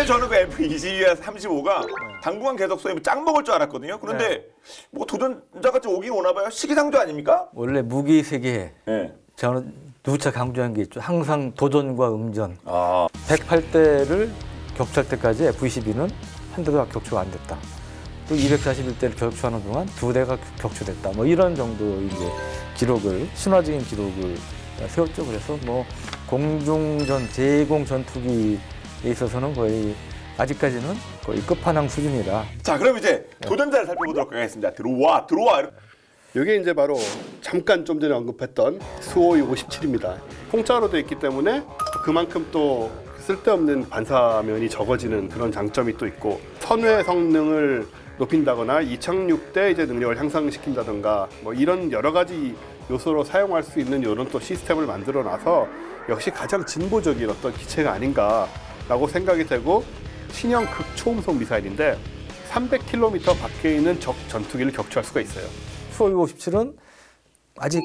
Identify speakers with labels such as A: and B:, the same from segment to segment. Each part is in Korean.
A: 사실 저는 그 F-22와 35가 당분간 계속 소위 짱 먹을 줄 알았거든요. 그런데 뭐 도전자가 좀 오긴 오나 봐요. 시기상조 아닙니까?
B: 원래 무기 세계에 저는 누차 강조한 게 있죠. 항상 도전과 응전. 108대를 격추할 때까지 F-22는 한 대도 격추가 안 됐다. 또 241대를 격추하는 동안 2대가 격추됐다. 뭐 이런 정도 이제 기록을, 신화적인 기록을 세웠죠. 그래서 뭐 공중전, 제공 전투기에 있어서는 거의 아직까지는 거의 끝판왕 수준이다.
A: 자, 그럼 이제 도전자를 살펴보도록 하겠습니다. 들어와.
C: 이게 이제 바로 잠깐 좀 전에 언급했던 수호이 57입니다. 통짜로 되어 있기 때문에 그만큼 또 쓸데없는 반사면이 적어지는 그런 장점이 또 있고, 선회 성능을 높인다거나 이착륙 때 이제 능력을 향상시킨다든가 뭐 이런 여러 가지 요소로 사용할 수 있는 이런 또 시스템을 만들어 놔서 역시 가장 진보적인 어떤 기체가 아닌가라고 생각이 되고, 신형 극초음속 미사일인데 300km 밖에 있는 적 전투기를 격추할 수가 있어요.
B: 수호이 57은 아직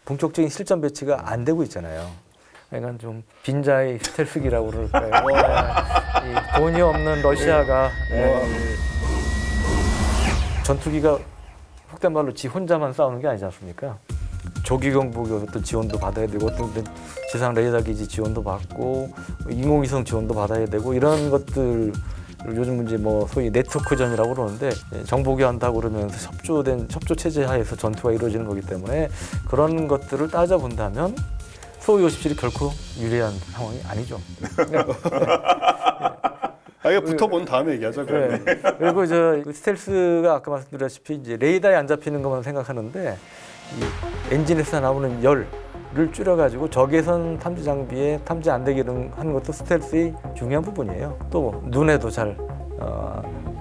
B: 본격적인 실전 배치가 안 되고 있잖아요. 그러니까 좀 빈자의 스텔스기라고 그럴까요? 이 돈이 없는 러시아가 전투기가 속된 말로 지 혼자만 싸우는 게 아니지 않습니까? 조기경보기 어떤 지원도 받아야 되고, 어떤 지상 레이더 기지 지원도 받고, 인공위성 지원도 받아야 되고, 이런 것들 요즘 문제 뭐 소위 네트워크전이라고 그러는데, 정보교환한다고 그러면서 협조 체제 하에서 전투가 이루어지는 거기 때문에 그런 것들을 따져 본다면 수호이 57이 결코 유리한 상황이 아니죠.
C: 이거 붙어본 다음에 얘기하자.
B: 그리고 저 스텔스가 아까 말씀드렸다시피 이제 레이더에 안 잡히는 것만 생각하는데, 이 엔진에서 나오는 열을 줄여가지고 적외선 탐지 장비에 탐지 안 되게 하는 것도 스텔스의 중요한 부분이에요. 또 눈에도 잘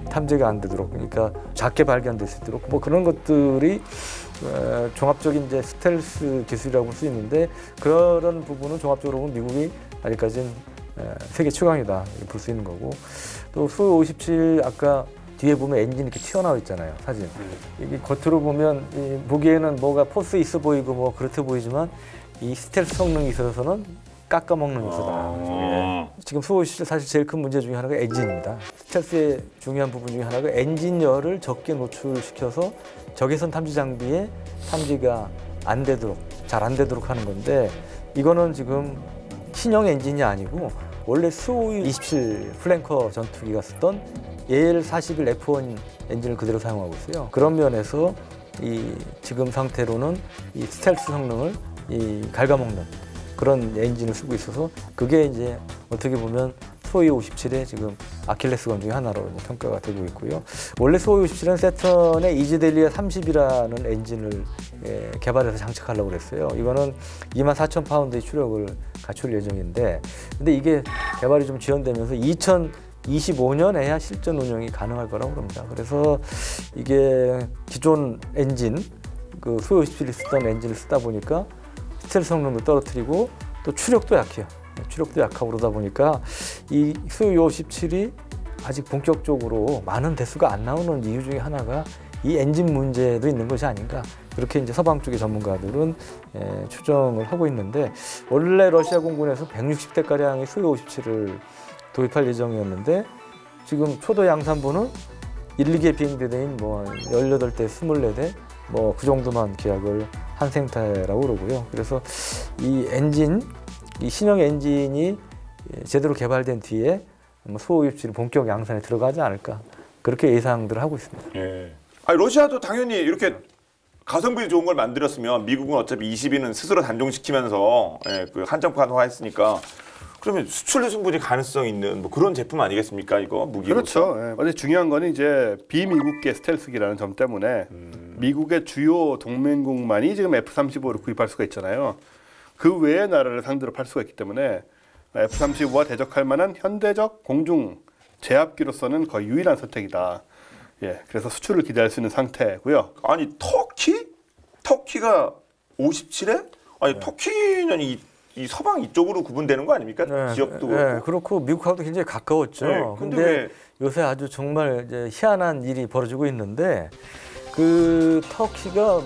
B: 탐지가 안 되도록, 그러니까 작게 발견될 수 있도록 뭐 그런 것들이 종합적인 이제 스텔스 기술이라고 볼 수 있는데, 그런 부분은 종합적으로 보면 미국이 아직까지는 세계 최강이다 볼 수 있는 거고, 또 수 57 아까 뒤에 보면 엔진이 이렇게 튀어나와 있잖아요, 사진. 이게 겉으로 보면 보기에는 뭐가 포스 있어 보이고 뭐 그렇게 보이지만 이 스텔스 성능이 있어서는 깎아먹는 요소다. 지금 수 57 사실 제일 큰 문제 중에 하나가 엔진입니다. 스텔스의 중요한 부분 중에 하나가 엔진열을 적게 노출시켜서 적외선 탐지 장비에 탐지가 안 되도록, 잘 안 되도록 하는 건데, 이거는 지금 신형 엔진이 아니고 원래 수호이 27 플랭커 전투기가 쓰던 AL41 F1 엔진을 그대로 사용하고 있어요. 그런 면에서 이 지금 상태로는 이 스텔스 성능을 갉아먹는 그런 엔진을 쓰고 있어서, 그게 이제 어떻게 보면 수호이 57의 지금 아킬레스건 중에 하나로 평가가 되고 있고요. 원래 수호이 57은 세턴의 이지델리아 30이라는 엔진을 개발해서 장착하려고 그랬어요. 이거는 24,000파운드의 추력을 갖출 예정인데, 근데 이게 개발이 좀 지연되면서 2025년에야 실전 운영이 가능할 거라고 그럽니다. 그래서 이게 기존 엔진, 그 수호이 57이 쓰던 엔진을 쓰다 보니까 스텔스 성능도 떨어뜨리고 또 추력도 약해요. 추력도 약하고 그러다 보니까 이 수호이 57이 아직 본격적으로 많은 대수가 안 나오는 이유 중에 하나가 이 엔진 문제도 있는 것이 아닌가, 그렇게 이제 서방 쪽의 전문가들은 추정을 하고 있는데, 원래 러시아 공군에서 160대가량의 수호이 57을 도입할 예정이었는데, 지금 초도 양산부는 1, 2개 비행대대인 뭐 18대, 24대 뭐 그 정도만 계약을 한 상태라고 그러고요. 그래서 이 엔진, 이 신형 엔진이 제대로 개발된 뒤에 수호이 57이 본격 양산에 들어가지 않을까, 그렇게 예상들을 하고 있습니다.
A: 아니, 러시아도 당연히 이렇게 가성비 좋은 걸 만들었으면 미국은 어차피 22는 스스로 단종시키면서 그 한정판화했으니까, 그러면 수출 승부지 가능성 있는 뭐 그런 제품 아니겠습니까, 이거 무기로?
C: 그렇죠. 근데 중요한 거는 이제 비미국계 스텔스기라는 점 때문에 미국의 주요 동맹국만이 지금 F-35를 구입할 수가 있잖아요. 그 외의 나라를 상대로 팔 수가 있기 때문에 F-35와 대적할 만한 현대적 공중 제압기로서는 거의 유일한 선택이다. 그래서 수출을 기대할 수 있는 상태고요.
A: 아니, 터키가 57에? 아니, 터키는 이 서방 이쪽으로 구분되는 거 아닙니까? 지역도 그렇고.
B: 그렇고 미국하고도 굉장히 가까웠죠. 근데 요새 아주 정말 이제 희한한 일이 벌어지고 있는데, 그 터키가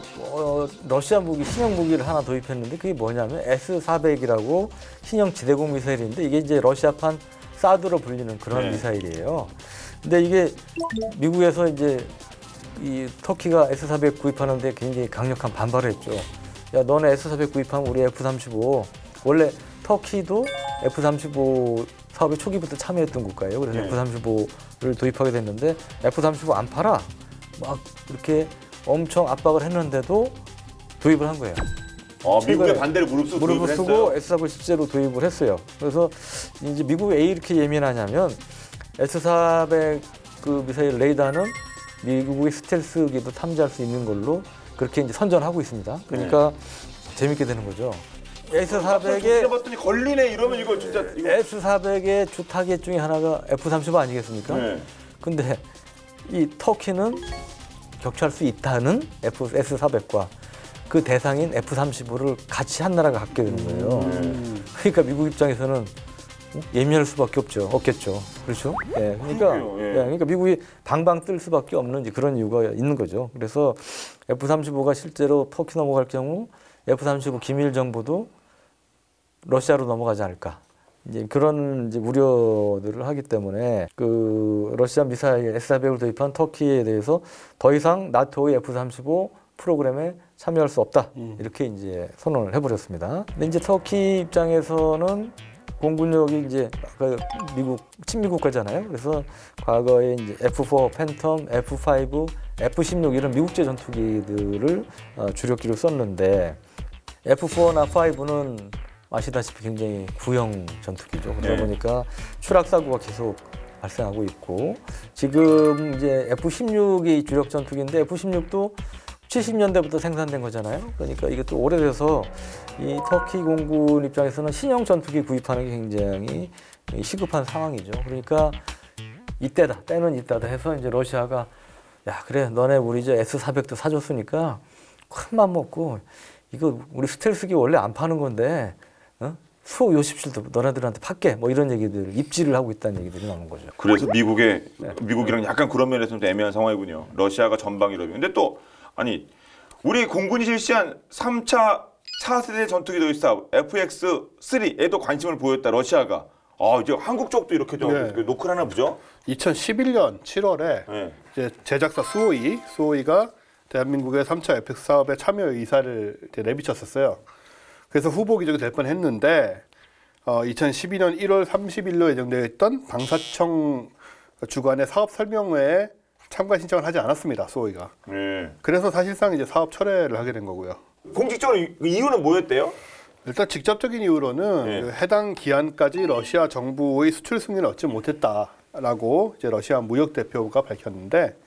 B: 러시아 무기, 신형 무기를 하나 도입했는데, 그게 뭐냐면 S-400이라고 신형 지대공 미사일인데, 이게 이제 러시아판 사드로 불리는 그런
A: 네.
B: 미사일이에요. 근데 이게 미국에서 이제 이 터키가 S-400 구입하는데 굉장히 강력한 반발을 했죠. 야, 너네 S-400 구입하면 우리 F-35 원래 터키도 F-35 사업에 초기부터 참여했던 국가예요. 그래서
A: 네.
B: F-35를 도입하게 됐는데 F-35 안 팔아. 막 이렇게 엄청 압박을 했는데도 도입을 한 거예요.
A: 미국의
B: 최근에
A: 반대를 무릅쓰고
B: 무릎을
A: 도입을
B: 쓰고
A: 했어요.
B: S-400을 실제로 도입을 했어요. 그래서 이제 미국이 왜 이렇게 예민하냐면 S-400 그 미사일 레이더는 미국의 스텔스기도 탐지할 수 있는 걸로 그렇게 이제 선전하고 있습니다. 그러니까 재밌게 되는 거죠. S-400의
A: 봤더니 걸리네 이러면 이거 진짜 이거.
B: S-400의 주 타겟 중에 하나가 F-35 아니겠습니까?
A: 네.
B: 근데 이 터키는 격추할 수 있다는 S-400과 그 대상인 F-35를 같이 한 나라가 갖게 되는 거예요. 그러니까 미국 입장에서는 예민할 수밖에 없겠죠. 그렇죠? 예, 그러니까,
A: 그러게요, 예.
B: 그러니까 미국이 방방 뜰 수밖에 없는 이제 그런 이유가 있는 거죠. 그래서 F-35가 실제로 터키 넘어갈 경우 F-35 기밀 정보도 러시아로 넘어가지 않을까. 이제 그런 이제 우려들을 하기 때문에 그 러시아 미사일 S-400을 도입한 터키에 대해서 더 이상 나토의 F-35 프로그램에 참여할 수 없다. 이렇게 이제 선언을 해버렸습니다. 근데 이제 터키 입장에서는 공군력이 이제 미국 친미 국가잖아요. 그래서 과거에 이제 F4 팬텀, F5, F16 이런 미국제 전투기들을 주력기로 썼는데 F4나 5는 아시다시피 굉장히 구형 전투기죠. 그러다
A: 네.
B: 보니까 추락 사고가 계속 발생하고 있고 지금 이제 F16이 주력 전투기인데 F16도 70년대부터 생산된 거잖아요. 그러니까 이게 또 오래돼서 이 터키 공군 입장에서는 신형 전투기 구입하는 게 굉장히 시급한 상황이죠. 그러니까 이때다, 때는 이때다 해서 이제 러시아가 야 그래 너네 우리 이제 S-400도 사줬으니까 큰맘 먹고 이거 우리 스텔스기 원래 안 파는 건데 수호 57도 너네들한테 팔게 뭐 이런 얘기들 입지를 하고 있다는 얘기들이 나오는 거죠.
A: 그래서 미국이랑 약간 그런 면에서는 좀 애매한 상황이군요. 러시아가 전방위로. 근데 또 아니 우리 공군이 실시한 3차 차세대 전투기 도입 사업 FX3에도 관심을 보였다 러시아가. 이제 한국 쪽도 이렇게 좀
C: 네.
A: 노크를 하나 보죠.
C: 2011년 7월에
A: 네.
C: 이제 제작사 수호이가 대한민국의 3차 FX 사업에 참여 의사를 이제 내비쳤었어요. 그래서 후보 기적이 될 뻔했는데 2012년 1월 30일로 예정되어 있던 방사청 주관의 사업 설명회에 참가 신청을 하지 않았습니다. 수호이가.
A: 네.
C: 그래서 사실상 이제 사업 철회를 하게 된 거고요.
A: 공식적으로 이유는 뭐였대요?
C: 일단 직접적인 이유로는
A: 네.
C: 그 해당 기한까지 러시아 정부의 수출 승인을 얻지 못했다라고 이제 러시아 무역 대표가 밝혔는데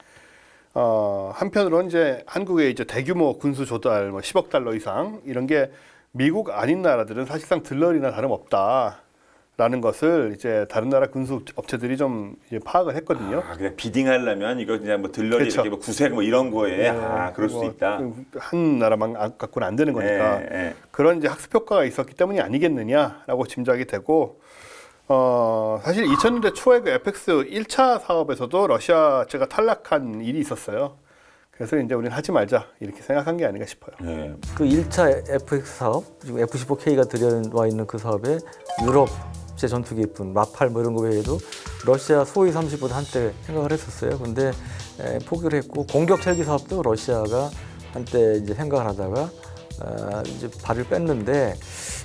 C: 한편으로는 이제 한국의 이제 대규모 군수 조달 뭐 10억 달러 이상 이런 게 미국 아닌 나라들은 사실상 들러리나 다름없다라는 것을 이제 다른 나라 군수 업체들이 좀 이제 파악을 했거든요.
A: 그냥 비딩하려면 이거 그냥 뭐 들러리
C: 그렇죠.
A: 이렇게 뭐 구색 뭐 이런 거에 그럴 수 있다.
C: 한 나라만 갖고는 안 되는 거니까 그런 이제 학습 효과가 있었기 때문이 아니겠느냐라고 짐작이 되고 사실 2000년대 초에 그 FX 1차 사업에서도 러시아제가 탈락한 일이 있었어요. 그래서 이제 우리는 하지 말자 이렇게 생각한 게 아닌가 싶어요.
A: 네.
B: 그 1차 FX 사업, 지금 F-15K가 들여와 있는 그 사업에 유럽제 전투기뿐 라팔 뭐 이런 거 외에도 러시아 소위 35도 한때 생각을 했었어요. 근데 포기를 했고 공격 헬기 사업도 러시아가 한때 이제 생각을 하다가 이제 발을 뺐는데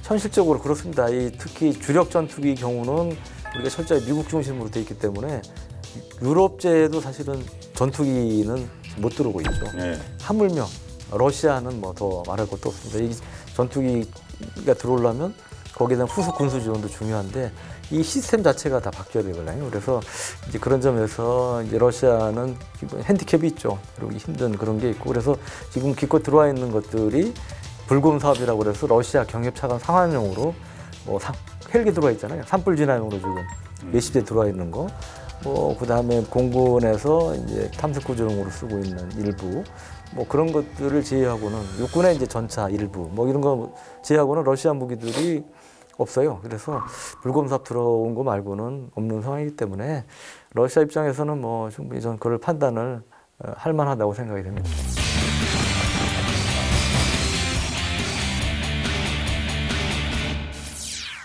B: 현실적으로 그렇습니다. 특히 주력 전투기 경우는 우리가 철저히 미국 중심으로 돼 있기 때문에 유럽제도 사실은 전투기는 못 들어오고 있죠.
A: 네.
B: 하물며 러시아는 뭐 더 말할 것도 없습니다. 이 전투기가 들어오려면 거기에 대한 후속 군수 지원도 중요한데 이 시스템 자체가 다 바뀌어야 되거든요. 그래서 이제 그런 점에서 이제 러시아는 핸디캡이 있죠. 그리고 힘든 그런 게 있고 그래서 지금 기껏 들어와 있는 것들이 불곰 사업이라고 그래서 러시아 경협 차관 상한용으로 뭐 헬기 들어와 있잖아요. 산불 진화용으로 지금 몇십 대 들어와 있는 거. 그다음에 공군에서 이제 탐색 구조용으로 쓰고 있는 일부 뭐 그런 것들을 제외하고는 육군의 이제 전차 일부 뭐 이런 거 제외하고는 러시아 무기들이 없어요. 그래서 불곰 사업 들어온 거 말고는 없는 상황이기 때문에 러시아 입장에서는 뭐 충분히 저는 그걸 판단을 할 만하다고 생각이 됩니다.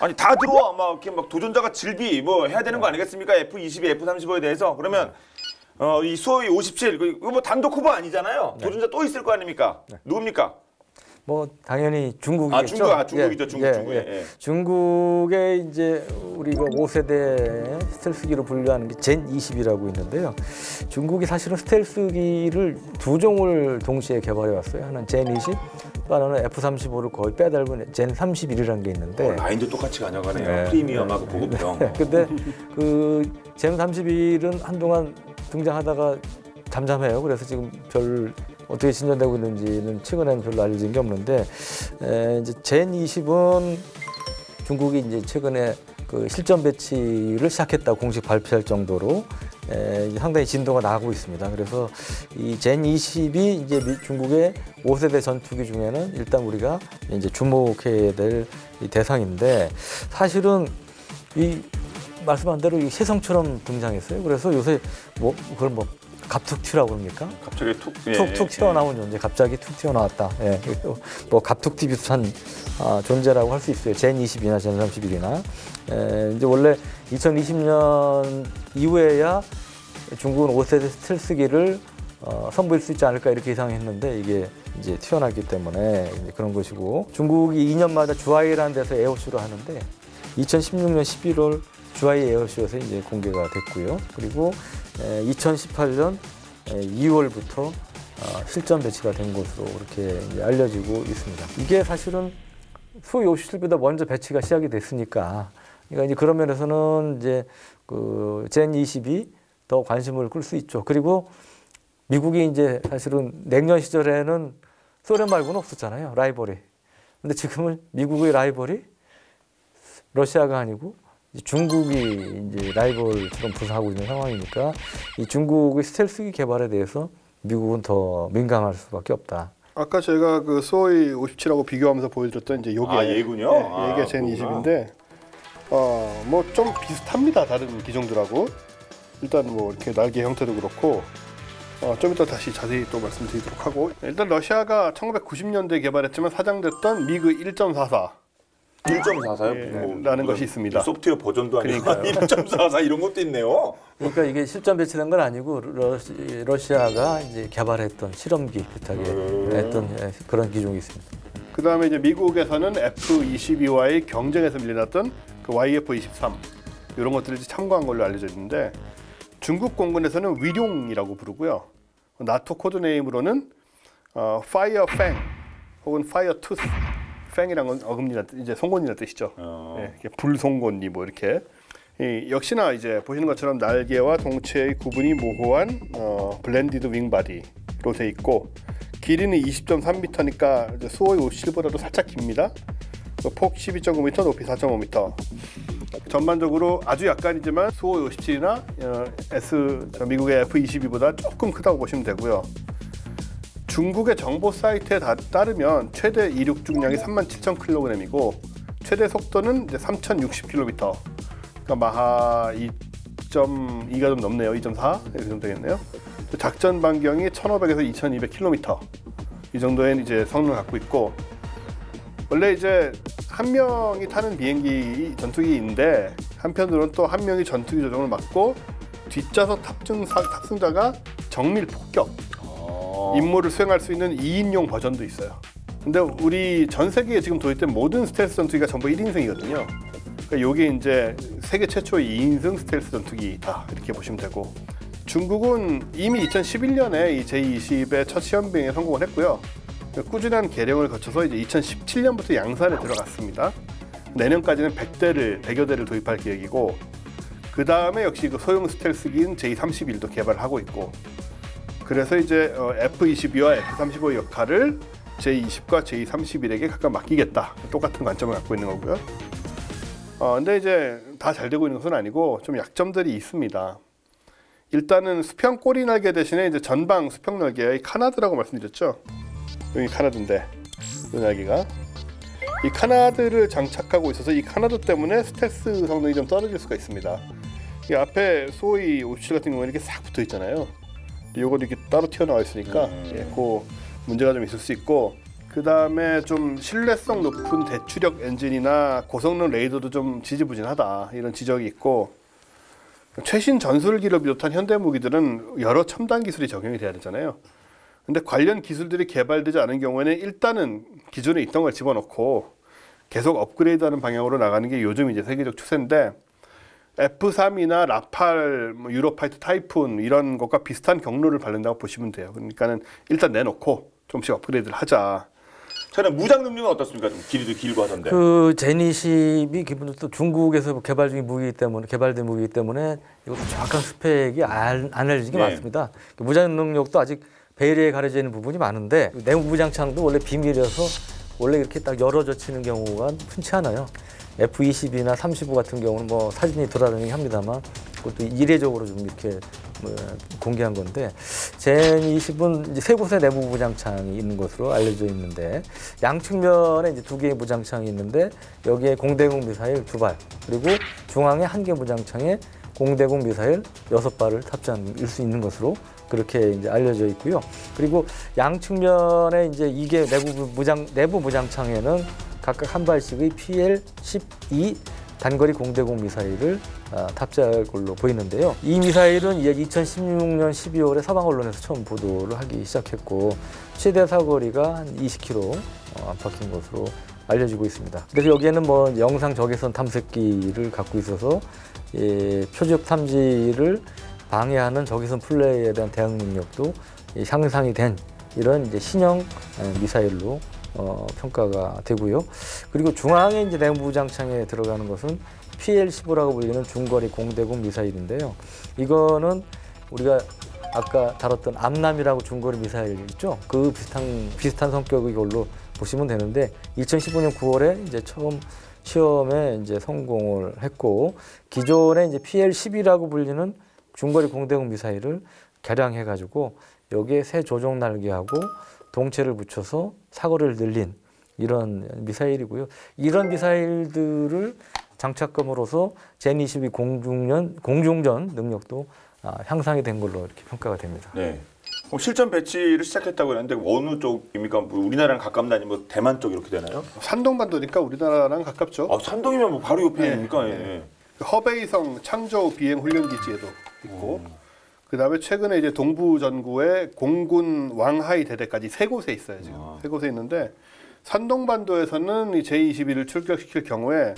A: 아니 다 들어와 막 이렇게 막 도전자가 질비 뭐 해야 되는 거 아니겠습니까? F22, F35에 대해서 그러면 이 수호이 57 이거 뭐 단독 후보 아니잖아요. 도전자 또 있을 거 아닙니까? 누굽니까?
B: 뭐 당연히 중국이겠죠.
A: 중국이죠. 중국에. 예.
B: 중국의 이제 우리가 5세대 스텔스기로 분류하는 게 젠 20이라고 있는데요. 중국이 사실은 스텔스기를 두 종을 동시에 개발해 왔어요. 하나는 젠 20, 또 하나는 F35를 거의 빼닮은 젠 31이라는 게 있는데
A: 라인도 똑같이 가져가네요.
B: 네.
A: 프리미엄하고 고급형.
B: 근데 그 젠 31은 한동안 등장하다가 잠잠해요. 그래서 지금 별 어떻게 진전되고 있는지는 최근에는 별로 알려진 게 없는데 이제 젠 20은 중국이 이제 최근에 그 실전 배치를 시작했다고 공식 발표할 정도로 상당히 진도가 나가고 있습니다. 그래서 이 젠 20이 이제 중국의 5세대 전투기 중에는 일단 우리가 이제 주목해야 될 이 대상인데 사실은 이 말씀한 대로 이 혜성처럼 등장했어요. 그래서 요새 뭐 그걸 뭐 갑툭튀라고 합니까?
A: 갑자기
B: 툭툭 튀어나온 존재, 갑자기 툭 튀어나왔다. 예, 뭐 갑툭튀 비슷한 존재라고 할 수 있어요. 젠 20이나 젠 31이나. 이제 원래 2020년 이후에야 중국은 5세대 스텔스기를 선보일 수 있지 않을까 이렇게 예상했는데 이게 이제 튀어나왔기 때문에 이제 그런 것이고 중국이 2년마다 주하이라는 데서 에어쇼를 하는데 2016년 11월 주하이 에어쇼에서 이제 공개가 됐고요. 그리고 2018년 2월부터 실전 배치가 된 것으로 이렇게 이제 알려지고 있습니다. 이게 사실은 수호이 57보다 먼저 배치가 시작이 됐으니까, 그러니까 이제 그런 면에서는 이제 그 젠 20이 더 관심을 끌 수 있죠. 그리고 미국이 이제 사실은 냉전 시절에는 소련 말고는 없었잖아요, 라이벌이. 근데 지금은 미국의 라이벌이 러시아가 아니고 중국이 이제 라이벌처럼 부상하고 있는 상황이니까 이 중국의 스텔스기 개발에 대해서 미국은 더 민감할 수밖에 없다.
C: 아까 제가 그 수호이 57하고 비교하면서 보여드렸던 이제 요게
A: 얘군요.
C: 예, 이게 젠 20인데 뭐 좀 비슷합니다. 다른 기종들하고. 일단 뭐 이렇게 날개 형태도 그렇고 좀 이따 다시 자세히 또 말씀드리도록 하고, 일단 러시아가 1990년대에 개발했지만 사장됐던 미그 1.44
A: 1.44요?
C: 라는 것이 있습니다.
A: 소프트웨어 버전도 아니고 1.44 이런 것도 있네요.
B: 그러니까 이게 실전 배치된 건 아니고 러시아가 이제 개발했던 실험기 비슷하게 했던 그런 기종이 있습니다.
C: 그 다음에 이제 미국에서는 F-22와의 경쟁에서 밀려났던 그 YF-23 이런 것들을 이제 참고한 걸로 알려져 있는데, 중국 공군에서는 위룡이라고 부르고요. 나토 코드네임으로는 파이어 팽 혹은 파이어 투스. 팽이란 건 어금니란 이제 송곳니란 뜻이죠. 예, 불송곳니 뭐 이렇게. 역시나 이제 보시는 것처럼 날개와 동체의 구분이 모호한 블렌디드 윙바디로 돼 있고, 길이는 20.3m니까 수호이 57보다도 살짝 깁니다. 폭 12.9m, 높이 4.5m. 전반적으로 아주 약간이지만 수호이 57이나 미국의 F-22보다 조금 크다고 보시면 되고요. 중국의 정보 사이트에 따르면 최대 이륙 중량이 37,000kg이고 최대 속도는 이제 3,060km. 그러니까 마하 2.2가 좀 넘네요. 2.4 이렇게 좀 되겠네요. 작전 반경이 1,500에서 2,200km 이 정도의 이제 성능을 갖고 있고, 원래 이제 한 명이 타는 비행기 전투기인데 한편으로는 또 한 명이 전투기 조종을 맡고 뒷좌석 탑승자가 정밀 폭격 임무를 수행할 수 있는 2인용 버전도 있어요. 근데 우리 전 세계에 지금 도입된 모든 스텔스 전투기가 전부 1인승이거든요. 그러니까 이게 이제 세계 최초의 2인승 스텔스 전투기다 이렇게 보시면 되고, 중국은 이미 2011년에 이 J-20의 첫 시험 비행에 성공을 했고요. 꾸준한 개량을 거쳐서 이제 2017년부터 양산에 들어갔습니다. 내년까지는 100여 대를 도입할 계획이고, 그 다음에 역시 그 소형 스텔스기인 J-31도 개발을 하고 있고, 그래서 이제 F-22와 F-35의 역할을 J-20과 J-31에게 각각 맡기겠다. 똑같은 관점을 갖고 있는 거고요. 근데 이제 다 잘 되고 있는 것은 아니고 좀 약점들이 있습니다. 일단은 수평 꼬리 날개 대신에 이제 전방 수평 날개의 이 카나드라고 말씀드렸죠. 여기 카나드인데 이 날개가 이 카나드를 장착하고 있어서 이 카나드 때문에 스텔스 성능이 좀 떨어질 수가 있습니다. 이 앞에 수호이 57 같은 경우는 이렇게 싹 붙어 있잖아요. 요것도 이렇게 따로 튀어나와 있으니까 그 문제가 좀 있을 수 있고, 그 다음에 좀 신뢰성 높은 대추력 엔진이나 고성능 레이더도 좀 지지부진하다 이런 지적이 있고, 최신 전술기를 비롯한 현대 무기들은 여러 첨단 기술이 적용이 돼야 되잖아요. 근데 관련 기술들이 개발되지 않은 경우에는 일단은 기존에 있던 걸 집어넣고 계속 업그레이드하는 방향으로 나가는 게 요즘 이제 세계적 추세인데, F3이나 라팔, 유로파이터 타이푼 이런 것과 비슷한 경로를 밟는다고 보시면 돼요. 그러니까는 일단 내놓고 조금씩 업그레이드를 하자.
A: 저는 무장 능력은 어떻습니까? 좀 길이도 길고 하던데.
B: 그 제니십이 기본적으로 또 중국에서 개발 중인 무기이기 때문에 개발된 무기이기 때문에 이것도 정확한 스펙이 안 알려진 게
A: 네.
B: 많습니다. 그 무장 능력도 아직 베일에 가려져 있는 부분이 많은데, 내부 무장창도 원래 비밀이어서 원래 이렇게 딱 열어져 치는 경우가 흔치 않아요. F-22나 35 같은 경우는 뭐 사진이 돌아다니긴 합니다만 그것도 이례적으로 좀 이렇게 뭐 공개한 건데, 젠20은 이제 세 곳의 내부 무장창이 있는 것으로 알려져 있는데, 양측면에 이제 2개의 무장창이 있는데 여기에 공대공 미사일 2발, 그리고 중앙에 1개 무장창에 공대공 미사일 6발을 탑재할 수 있는 것으로 그렇게 이제 알려져 있고요. 그리고 양측면에 이제 이게 내부 무장창에는 각각 한 발씩의 PL-12 단거리 공대공 미사일을 탑재할 걸로 보이는데요. 이 미사일은 이제 2016년 12월에 서방 언론에서 처음 보도를 하기 시작했고, 최대 사거리가 한 20km 안팎인 것으로 알려지고 있습니다. 그래서 여기에는 뭐 영상 적외선 탐색기를 갖고 있어서 표적 탐지를 방해하는 적외선 플레이에 대한 대응 능력도 향상이 된 이런 이제 신형 미사일로 평가가 되고요. 그리고 중앙에 이제 내부 장창에 들어가는 것은 PL-15라고 불리는 중거리 공대공 미사일인데요. 이거는 우리가 아까 다뤘던 암람이라고 중거리 미사일 있죠? 그 비슷한 성격의 걸로 보시면 되는데, 2015년 9월에 이제 처음 시험에 이제 성공을 했고, 기존에 이제 PL-10이라고 불리는 중거리 공대공 미사일을 개량해 가지고 여기에 새 조종 날개하고 동체를 붙여서 사거리를 늘린 이런 미사일이고요. 이런 미사일들을 장착함으로써 젠20이 공중전 능력도 향상이 된 걸로 이렇게 평가가 됩니다.
A: 네. 그럼 실전 배치를 시작했다고 했는데 어느 쪽입니까? 뭐 우리나라랑 가깝나 아니면 뭐 대만 쪽 이렇게 되나요?
C: 산동반도니까 우리나라랑 가깝죠.
A: 아, 산동이면 뭐 바로 옆에 아닙니까? 예.
C: 허베이성 창조 비행 훈련 기지에도 있고, 그다음에 최근에 이제 동부 전구에 공군 왕하이 대대까지 3곳에 있어요. 지금 3곳에 있는데, 산동반도에서는 이 J-22를 출격시킬 경우에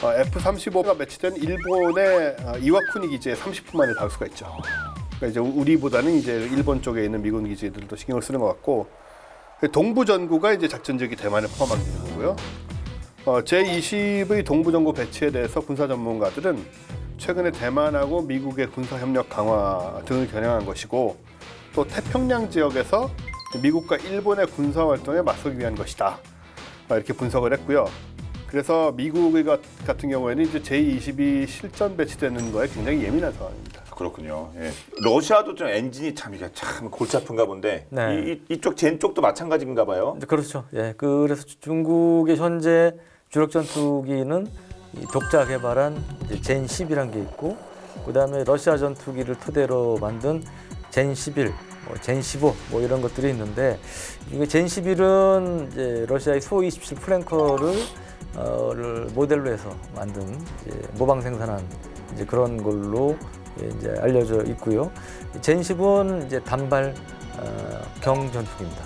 C: F-35가 배치된 일본의 이와쿠니 기지에 30분 만에 닿을 수가 있죠. 그러니까 이제 우리보다는 이제 일본 쪽에 있는 미군 기지들도 신경을 쓰는 것 같고, 동부 전구가 이제 작전 지역이 대만을 포함하게 되는 거고요. 제20의 동부 전구 배치에 대해서 군사 전문가들은 최근에 대만하고 미국의 군사 협력 강화 등을 겨냥한 것이고, 또 태평양 지역에서 미국과 일본의 군사 활동에 맞서기 위한 것이다, 이렇게 분석을 했고요. 그래서 미국 같은 경우에는 이제 J-22 실전 배치되는 거에 굉장히 예민한 상황입니다.
A: 그렇군요. 예. 러시아도 좀 엔진이 참 이게 참 골치 아픈가 본데,
B: 네.
A: 이쪽 젠 쪽도 마찬가지인가 봐요.
B: 그렇죠. 예, 그래서 중국의 현재 주력 전투기는 이 독자 개발한 젠10이라는 게 있고, 그다음에 러시아 전투기를 토대로 만든 젠11, 젠15 뭐 이런 것들이 있는데, 이게 젠11은 이제 러시아의 수-27 플랭커를 모델로 해서 만든 모방 생산한 이제 그런 걸로 이제 알려져 있고요. 젠10은 이제 단발 경전투기입니다.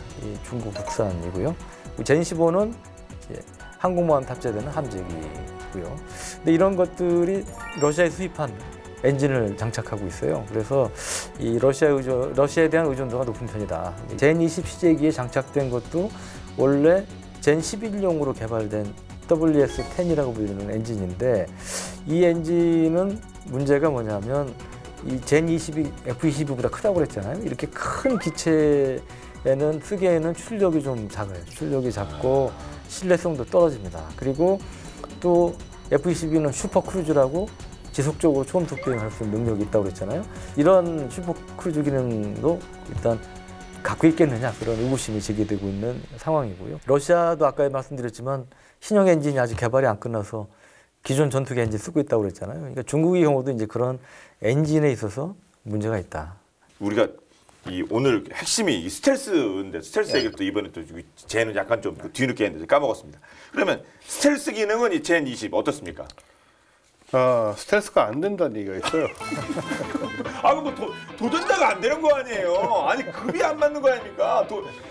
B: 중국 국산이고요. 젠15는 항공모함 탑재되는 함재기고요. 근데 이런 것들이 러시아에 수입한 엔진을 장착하고 있어요. 그래서 이 러시아에 대한 의존도가 높은 편이다. 젠20 시제기에 장착된 것도 원래 젠11용으로 개발된 WS-10이라고 불리는 엔진인데, 이 엔진은 문제가 뭐냐면 이 젠20이 F-22보다 크다고 그랬잖아요. 이렇게 큰 기체에는 쓰기에는 출력이 좀 작아요. 출력이 작고 신뢰성도 떨어집니다. 그리고 또 F-22는 슈퍼크루즈라고 지속적으로 초음속 비행할 수 있는 능력이 있다고 그랬잖아요. 이런 슈퍼크루즈 기능도 일단 갖고 있겠느냐, 그런 의구심이 제기되고 있는 상황이고요. 러시아도 아까 말씀드렸지만 신형 엔진이 아직 개발이 안 끝나서 기존 전투기 엔진 쓰고 있다고 그랬잖아요. 그러니까 중국의 경우도 이제 그런 엔진에 있어서 문제가 있다.
A: 우리가 이 오늘 핵심이 이 스텔스인데 스텔스 얘기를 또 이번에 또 쟤는 약간 좀 뒤늦게 했는데 까먹었습니다. 그러면 스텔스 기능은 이 젠 20 어떻습니까?
C: 스텔스가 안 된다는 얘기가 있어요.
A: 아, 뭐 도전자가 안 되는 거 아니에요? 아니 급이 안 맞는 거 아닙니까?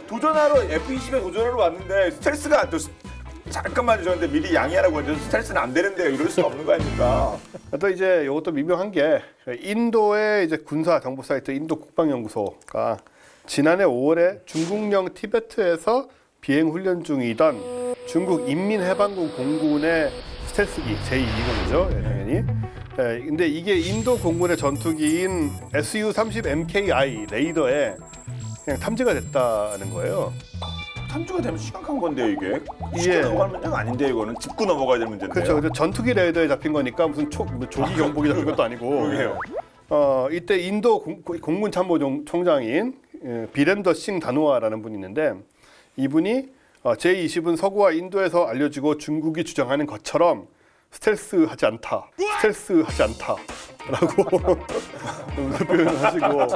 A: 도전하러 F20에 도전하러 왔는데 스텔스가 안 돼. 잠깐만요, 저한테 미리 양해하라고 했는데 스텔스는 안 되는데요. 이럴 수가 없는 거 아닙니까?
C: 또 이제 이것도 미묘한 게 인도의 이제 군사 정보 사이트 인도 국방연구소가 지난해 5월에 중국령 티베트에서 비행 훈련 중이던 중국 인민해방군 공군의 스텔스기 제2기종이죠, 당연히. 근데 이게 인도 공군의 전투기인 Su-30MKI 레이더에 그냥 탐지가 됐다는 거예요.
A: 탐주가 되면 심각한 건데요, 이게.
C: 예.
A: 쉽게 넘어갈 문제가 아닌데 이거는 짚고 넘어가야 될 문제인데요.
C: 그렇죠. 근데 전투기 레이더에 잡힌 거니까 무슨 조기 경보기라는 것도 아니고.
A: 그러게요.
C: 이때 인도 공군 참모총장인 비렌더 싱 다누아라는 분이 있는데 이분이 제20은 서구와 인도에서 알려지고 중국이 주장하는 것처럼 스텔스하지 않다라고 표현을 하시고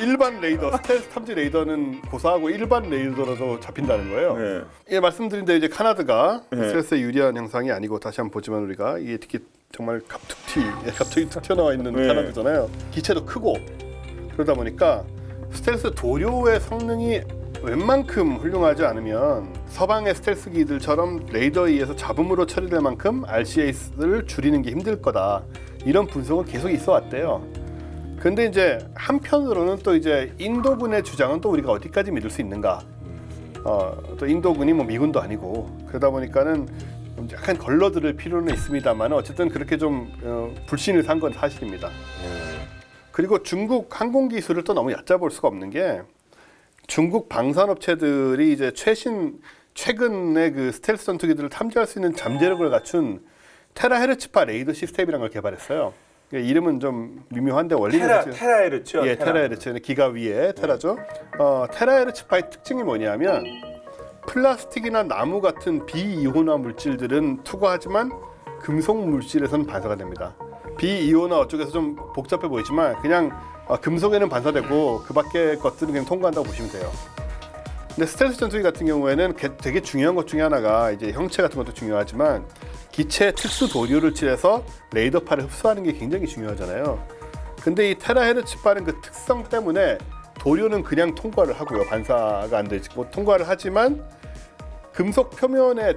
C: 일반 레이더, 스텔스 탐지 레이더는 고사하고 일반 레이더라도 잡힌다는 거예요.
A: 네.
C: 예, 말씀드린 대로 이제 카나다가
A: 네.
C: 스텔스에 유리한 형상이 아니고 다시 한번 보지만 우리가 이게 특히 정말 갑툭튀 툭 튀어나와 있는
A: 네.
C: 카나다잖아요. 기체도 크고 그러다 보니까 스텔스 도료의 성능이 웬만큼 훌륭하지 않으면 서방의 스텔스기들처럼 레이더에 의해서 잡음으로 처리될 만큼 RCA를 줄이는 게 힘들 거다. 이런 분석은 계속 있어 왔대요. 근데 이제 한편으로는 또 이제 인도군의 주장은 또 우리가 어디까지 믿을 수 있는가? 또 인도군이 뭐 미군도 아니고 그러다 보니까는 좀 약간 걸러들을 필요는 있습니다만 어쨌든 그렇게 좀 불신을 산 건 사실입니다. 그리고 중국 항공 기술을 또 너무 얕잡을 수가 없는 게 중국 방산업체들이 이제 최근에 그 스텔스 전투기들을 탐지할 수 있는 잠재력을 갖춘 테라헤르츠파 레이더 시스템이라는 걸 개발했어요. 이름은 좀 미묘한데 원리는
A: 테라헤르츠요.
C: 예, 테라헤르츠는 기가 위에 테라죠. 테라헤르츠파의 특징이 뭐냐면 플라스틱이나 나무 같은 비이온화 물질들은 투과하지만 금속 물질에서는 반사가 됩니다. 비이온화 어쪽에서 좀 복잡해 보이지만 그냥 금속에는 반사되고 그 밖의 것들은 그냥 통과한다고 보시면 돼요. 근데 스텔스 전투기 같은 경우에는 되게 중요한 것 중에 하나가 이제 형체 같은 것도 중요하지만 기체에 특수 도료를 칠해서 레이더파를 흡수하는 게 굉장히 중요하잖아요. 근데 이 테라헤르츠파는 그 특성 때문에 도료는 그냥 통과를 하고요. 반사가 안 되고 통과를 하지만 금속 표면에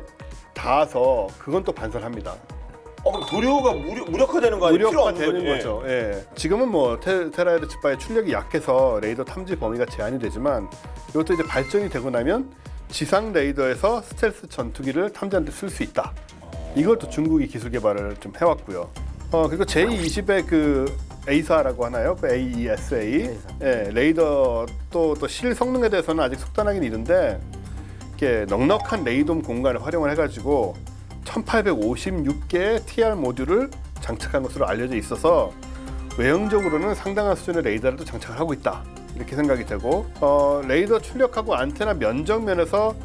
C: 닿아서 그건 또 반사를 합니다.
A: 그럼 도료가 무력화되는 거 아니에요?
C: 무력화되는 거죠. 예. 지금은 뭐 테라헤르츠파의 출력이 약해서 레이더 탐지 범위가 제한이 되지만 이것도 이제 발전이 되고 나면 지상 레이더에서 스텔스 전투기를 탐지하는 데 쓸 수 있다. 이것도 중국이 기술 개발을 좀 해왔고요. 그리고 제20의 그 AESA라고 하나요? 그 AESA. 예, 레이더 또 실 성능에 대해서는 아직 속단하긴 이른데 이렇게 넉넉한 레이돔 공간을 활용을 해가지고 1856개의 TR 모듈을 장착한 것으로 알려져 있어서 외형적으로는 상당한 수준의 레이더를 또 장착을 하고 있다. 이렇게 생각이 되고 레이더 출력하고 안테나 면적 면에서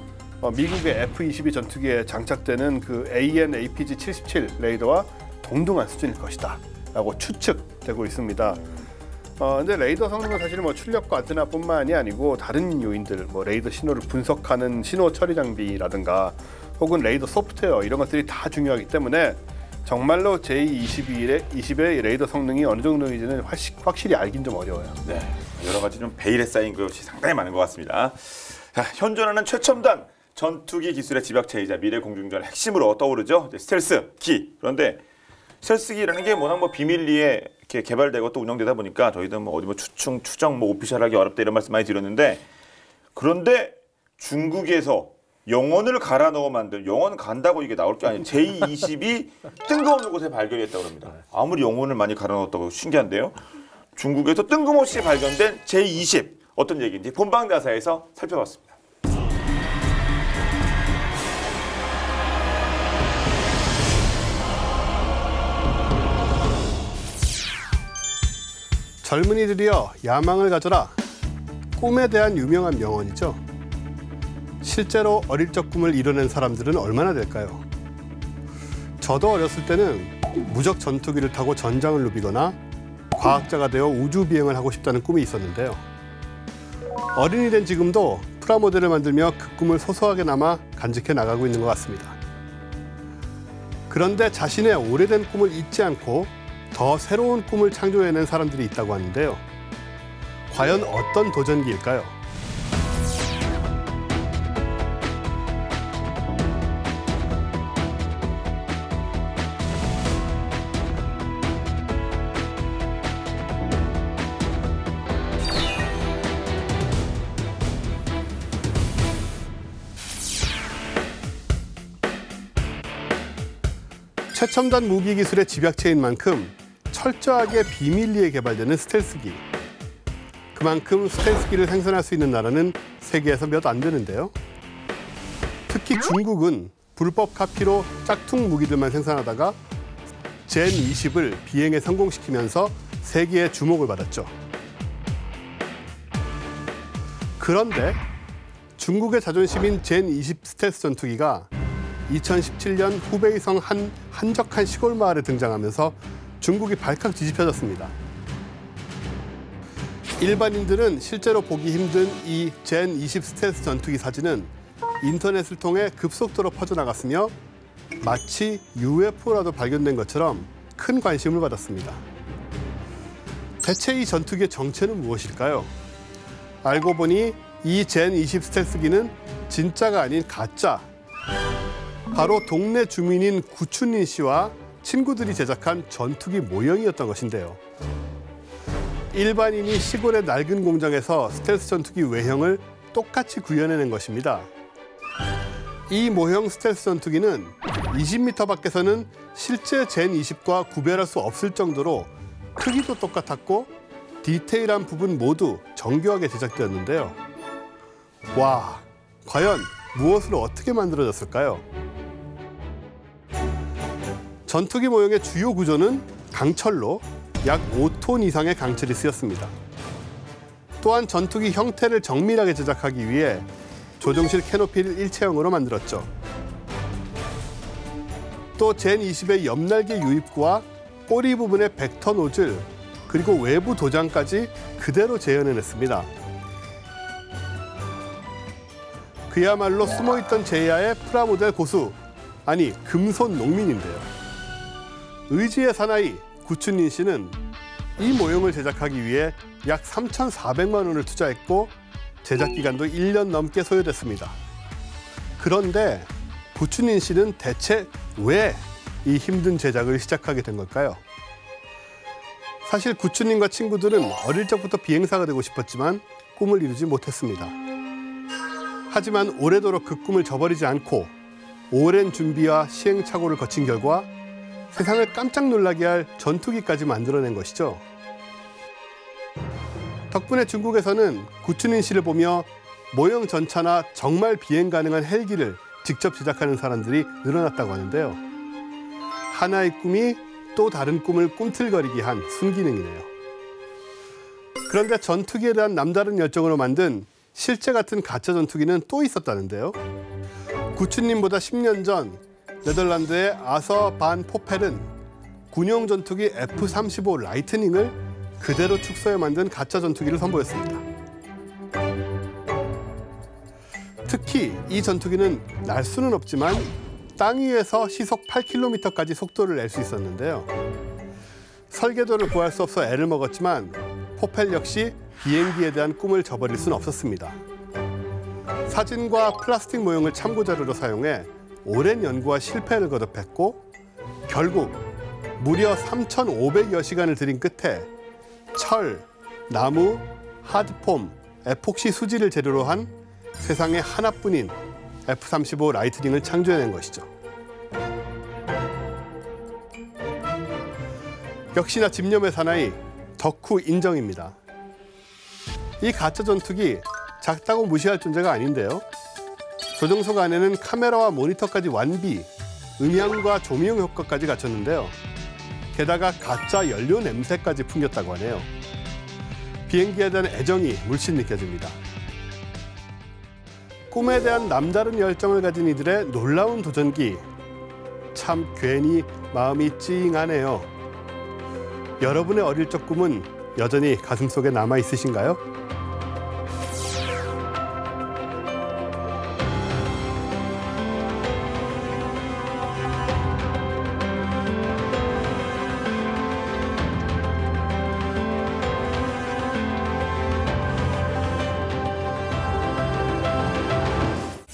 C: 미국의 F-22 전투기에 장착되는 그 AN/APG-77 레이더와 동등한 수준일 것이다 라고 추측되고 있습니다. 근데 레이더 성능은 사실 뭐 출력과 안테나뿐만이 아니고 다른 요인들, 뭐 레이더 신호를 분석하는 신호 처리 장비라든가 혹은 레이더 소프트웨어 이런 것들이 다 중요하기 때문에 정말로 제20의 레이더 성능이 어느 정도인지는 확실히 알긴 좀 어려워요.
A: 네, 여러 가지 좀 베일에 쌓인 것이 상당히 많은 것 같습니다. 자, 현존하는 최첨단 전투기 기술의 집약체이자 미래 공중전의 핵심으로 떠오르죠. 스텔스기. 그런데 스텔스기라는 게 워낙 뭐 비밀리에 이렇게 개발되고 또 운영되다 보니까 저희도 뭐 어디 뭐 추정 뭐 오피셜하기 어렵다 이런 말씀 많이 드렸는데 그런데 중국에서 영혼을 갈아 넣어 만든 영혼 간다고 이게 나올 게 아니에요. 제20이 뜬금없는 곳에 발견했다고 합니다. 아무리 영혼을 많이 갈아 넣었다고 신기한데요. 중국에서 뜬금없이 발견된 제20 어떤 얘기인지 본방다사에서 살펴봤습니다.
C: 젊은이들이여 야망을 가져라. 꿈에 대한 유명한 명언이죠. 실제로 어릴 적 꿈을 이뤄낸 사람들은 얼마나 될까요? 저도 어렸을 때는 무적 전투기를 타고 전장을 누비거나 과학자가 되어 우주 비행을 하고 싶다는 꿈이 있었는데요. 어른이 된 지금도 프라모델을 만들며 그 꿈을 소소하게나마 간직해 나가고 있는 것 같습니다. 그런데 자신의 오래된 꿈을 잊지 않고 더 새로운 꿈을 창조해낸 사람들이 있다고 하는데요. 과연 어떤 도전기일까요? 최첨단 무기 기술의 집약체인 만큼 철저하게 비밀리에 개발되는 스텔스기. 그만큼 스텔스기를 생산할 수 있는 나라는 세계에서 몇 안 되는데요. 특히 중국은 불법 카피로 짝퉁 무기들만 생산하다가 젠 20을 비행에 성공시키면서 세계의 주목을 받았죠. 그런데 중국의 자존심인 젠 20 스텔스 전투기가 2017년 후베이성 한 한적한 시골 마을에 등장하면서 중국이 발칵 뒤집혀졌습니다. 일반인들은 실제로 보기 힘든 이 젠 20 스텔스 전투기 사진은 인터넷을 통해 급속도로 퍼져나갔으며 마치 UFO라도 발견된 것처럼 큰 관심을 받았습니다. 대체 이 전투기의 정체는 무엇일까요? 알고 보니 이 젠 20 스텔스기는 진짜가 아닌 가짜, 바로 동네 주민인 구춘린 씨와 친구들이 제작한 전투기 모형이었던 것인데요. 일반인이 시골의 낡은 공장에서 스텔스 전투기 외형을 똑같이 구현해낸 것입니다. 이 모형 스텔스 전투기는 20m 밖에서는 실제 젠 20과 구별할 수 없을 정도로 크기도 똑같았고 디테일한 부분 모두 정교하게 제작되었는데요. 와, 과연 무엇으로 어떻게 만들어졌을까요? 전투기 모형의 주요 구조는 강철로 약 5톤 이상의 강철이 쓰였습니다. 또한 전투기 형태를 정밀하게 제작하기 위해 조종실 캐노피를 일체형으로 만들었죠. 또 젠 20의 옆날개 유입구와 꼬리 부분의 벡터 노즐, 그리고 외부 도장까지 그대로 재현해냈습니다. 그야말로 숨어있던 제야의 프라모델 고수, 아니 금손 농민인데요. 의지의 사나이 구춘린 씨는 이 모형을 제작하기 위해 약 3,400만 원을 투자했고 제작 기간도 1년 넘게 소요됐습니다. 그런데 구춘린 씨는 대체 왜 이 힘든 제작을 시작하게 된 걸까요? 사실 구춘린과 친구들은 어릴 적부터 비행사가 되고 싶었지만 꿈을 이루지 못했습니다. 하지만 오래도록 그 꿈을 저버리지 않고 오랜 준비와 시행착오를 거친 결과 세상을 깜짝 놀라게 할 전투기까지 만들어낸 것이죠. 덕분에 중국에서는 구춘린 씨를 보며 모형 전차나 정말 비행 가능한 헬기를 직접 제작하는 사람들이 늘어났다고 하는데요. 하나의 꿈이 또 다른 꿈을 꿈틀거리게 한 순기능이네요. 그런데 전투기에 대한 남다른 열정으로 만든 실제 같은 가짜 전투기는 또 있었다는데요. 구춘린보다 10년 전 네덜란드의 아서 반 포펠은 군용 전투기 F-35 라이트닝을 그대로 축소해 만든 가짜 전투기를 선보였습니다. 특히 이 전투기는 날 수는 없지만 땅 위에서 시속 8km까지 속도를 낼 수 있었는데요. 설계도를 구할 수 없어 애를 먹었지만 포펠 역시 비행기에 대한 꿈을 저버릴 수는 없었습니다. 사진과 플라스틱 모형을 참고자료로 사용해 오랜 연구와 실패를 거듭했고 결국 무려 3,500여 시간을 들인 끝에 철, 나무, 하드폼, 에폭시 수지를 재료로 한 세상에 하나뿐인 F-35 라이트닝을 창조해낸 것이죠. 역시나 집념의 사나이 덕후 인정입니다. 이 가짜 전투기 작다고 무시할 존재가 아닌데요. 조종석 안에는 카메라와 모니터까지 완비, 음향과 조명 효과까지 갖췄는데요. 게다가 가짜 연료 냄새까지 풍겼다고 하네요. 비행기에 대한 애정이 물씬 느껴집니다. 꿈에 대한 남다른 열정을 가진 이들의 놀라운 도전기, 참 괜히 마음이 찡하네요. 여러분의 어릴 적 꿈은 여전히 가슴속에 남아 있으신가요?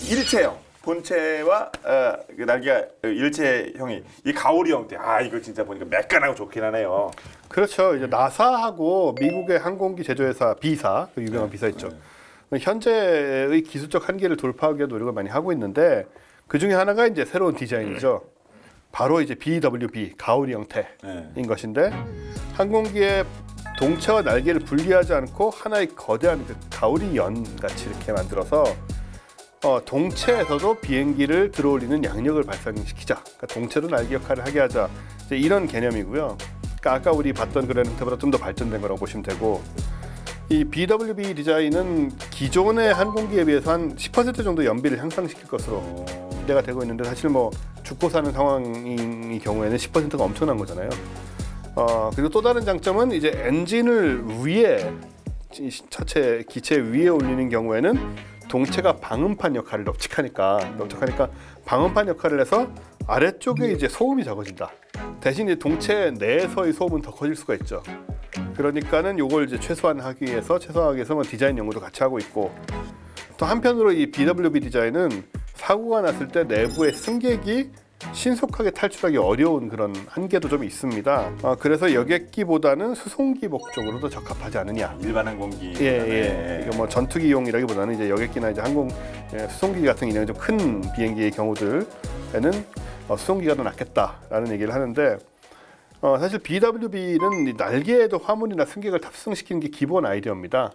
A: 일체형 본체와 그 날개가 일체형이 이 가오리 형태. 아 이거 진짜 보니까 매끈하고 좋긴 하네요.
C: 그렇죠. 이제 나사하고 미국의 항공기 제조회사 B사, 그 유명한 B사 있죠. 현재의 기술적 한계를 돌파하기 위해 노력을 많이 하고 있는데 그 중에 하나가 이제 새로운 디자인이죠. 바로 이제 BWB 가오리 형태인 것인데 항공기의 동체와 날개를 분리하지 않고 하나의 거대한 그 가오리 연 같이 이렇게 만들어서 동체에서도 비행기를 들어올리는 양력을 발생시키자. 그러니까 동체로 날개 역할을 하게 하자. 이제 이런 개념이고요. 그러니까 아까 우리 봤던 그런 형태보다 좀 더 발전된 거라고 보시면 되고, 이 BWB 디자인은 기존의 항공기에 비해서 한 10% 정도 연비를 향상시킬 것으로 기대가 되고 있는데, 사실 뭐 죽고 사는 상황인 경우에는 10%가 엄청난 거잖아요. 그리고 또 다른 장점은 이제 엔진을 위에, 차체 기체 위에 올리는 경우에는 동체가 방음판 역할을 널찍하니까 방음판 역할을 해서 아래쪽에 이제 소음이 적어진다. 대신 이제 동체 내에서의 소음은 더 커질 수가 있죠. 그러니까는 요걸 이제 최소화하기 위해서 뭐 디자인 연구도 같이 하고 있고, 또 한편으로 이 BWB 디자인은 사고가 났을 때 내부의 승객이 신속하게 탈출하기 어려운 그런 한계도 좀 있습니다. 그래서 여객기보다는 수송기 목적으로 더 적합하지 않느냐.
A: 일반 항공기.
C: 예. 이거 뭐 전투기용이라기보다는 이제 여객기나 이제 수송기 같은 인형이 좀 큰 비행기의 경우들에는 수송기가 더 낫겠다라는 얘기를 하는데, 사실 BWB는 날개에도 화물이나 승객을 탑승시키는 게 기본 아이디어입니다.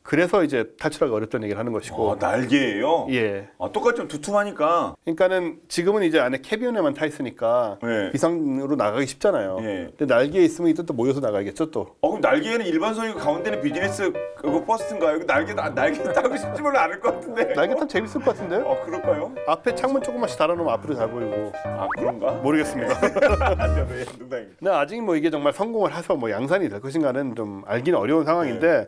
C: 그래서 이제 탈출하기 어렵다는 얘기를 하는 것이고.
A: 날개예요?
C: 예.
A: 똑같이 좀 두툼하니까.
C: 그러니까는 지금은 이제 안에 캐비온에만 타 있으니까
A: 네.
C: 비상으로 나가기 쉽잖아요.
A: 예.
C: 근데 날개에 있으면 이때 또 모여서 나가야겠죠 또.
A: 그럼 날개는 일반석이고 가운데는 비즈니스 그거 버스인가요? 날개 타고 싶지는 않을 것 같은데.
C: 날개 타면 재밌을 것 같은데요?
A: 그럴까요?
C: 앞에 창문 조금만씩 달아놓으면 앞으로 잘 보이고.
A: 그런가?
C: 모르겠습니다.
A: 네, 농담입니다.
C: 근데 아직 뭐 이게 정말 성공을 해서 뭐 양산이 될 것인가는 좀 알기는 어려운 상황인데,